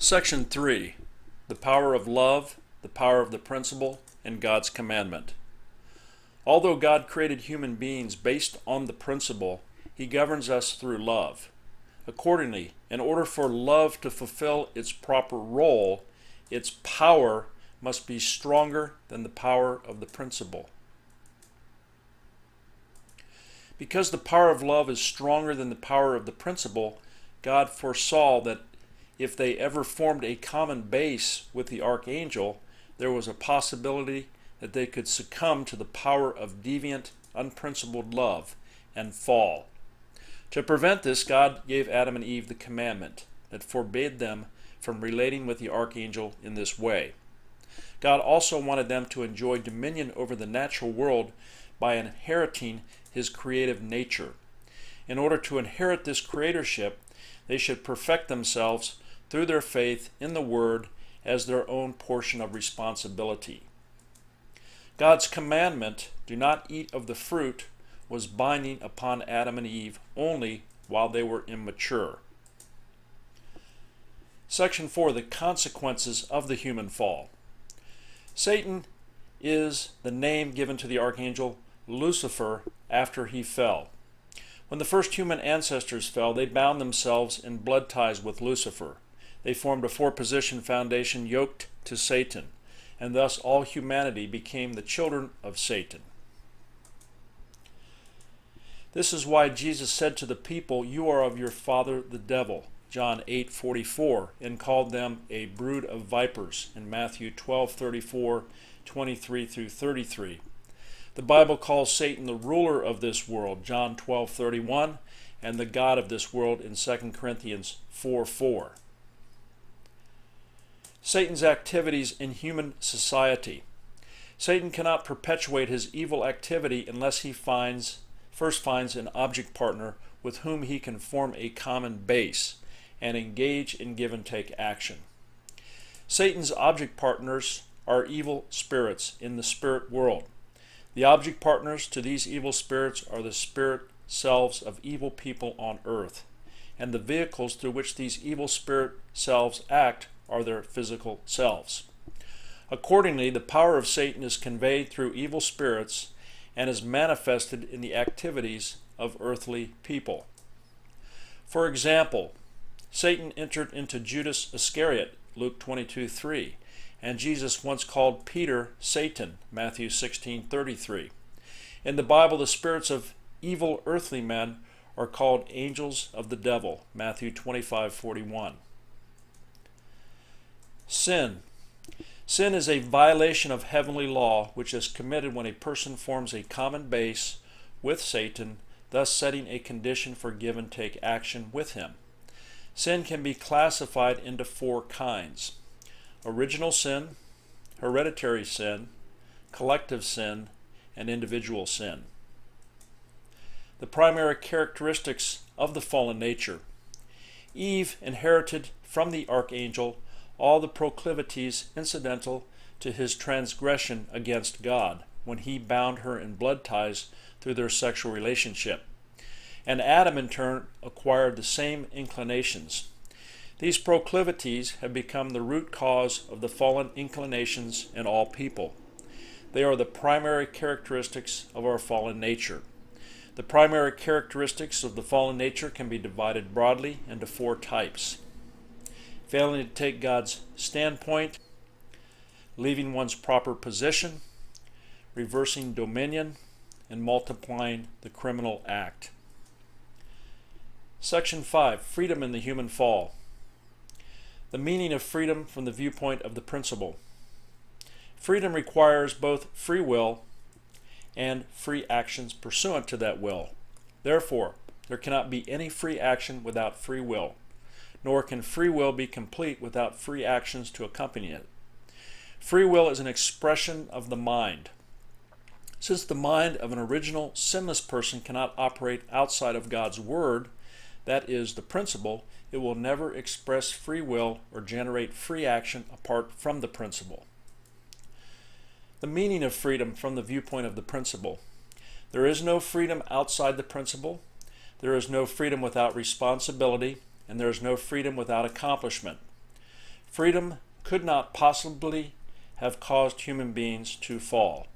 Section 3. The power of love, the power of the principle, and God's commandment. Although God created human beings based on the principle, He governs us through love. Accordingly, in order for love to fulfill its proper role, its power must be stronger than the power of the principle. Because the power of love is stronger than the power of the principle, God foresaw that if they ever formed a common base with the archangel, there was a possibility that they could succumb to the power of deviant, unprincipled love and fall. To prevent this, God gave Adam and Eve the commandment that forbade them from relating with the archangel in this way. God also wanted them to enjoy dominion over the natural world by inheriting His creative nature. In order to inherit this creatorship, they should perfect themselves through their faith in the Word as their own portion of responsibility. God's commandment, "Do not eat of the fruit," was binding upon Adam and Eve only while they were immature. Section 4. The consequences of the human fall. Satan is the name given to the archangel Lucifer after he fell. When the first human ancestors fell, they bound themselves in blood ties with Lucifer. They formed a four-position foundation yoked to Satan, and thus all humanity became the children of Satan. This is why Jesus said to the people, "You are of your father the devil," John 8:44, and called them a brood of vipers in Matthew 12:34, 23 through 33. The Bible calls Satan the ruler of this world, John 12:31, and the god of this world in 2 Corinthians 4:4. Satan's activities in human society. Satan cannot perpetuate his evil activity unless he first finds an object partner with whom he can form a common base and engage in give-and-take action. Satan's object partners are evil spirits in the spirit world. The object partners to these evil spirits are the spirit selves of evil people on earth, and the vehicles through which these evil spirit selves act are their physical selves. Accordingly, the power of Satan is conveyed through evil spirits and is manifested in the activities of earthly people. For example, Satan entered into Judas Iscariot, Luke 22:3, and Jesus once called Peter Satan, Matthew 16:33. In the Bible, the spirits of evil earthly men are called angels of the devil, Matthew 25:41. Sin. Sin is a violation of heavenly law which is committed when a person forms a common base with Satan, thus setting a condition for give and take action with him. Sin can be classified into four kinds: original sin, hereditary sin, collective sin, and individual sin. The primary characteristics of the fallen nature. Eve inherited from the archangel all the proclivities incidental to his transgression against God when he bound her in blood ties through their sexual relationship. And Adam in turn acquired the same inclinations. These proclivities have become the root cause of the fallen inclinations in all people. They are the primary characteristics of our fallen nature. The primary characteristics of the fallen nature can be divided broadly into four types: failing to take God's standpoint, leaving one's proper position, reversing dominion, and multiplying the criminal act. Section 5. Freedom in the human fall. The meaning of freedom from the viewpoint of the principle. Freedom requires both free will and free actions pursuant to that will. Therefore, there cannot be any free action without free will, nor can free will be complete without free actions to accompany it. Free will is an expression of the mind. Since the mind of an original sinless person cannot operate outside of God's Word, that is, the principle, it will never express free will or generate free action apart from the principle. The meaning of freedom from the viewpoint of the principle. There is no freedom outside the principle. There is no freedom without responsibility, and there is no freedom without accomplishment. Freedom could not possibly have caused human beings to fall.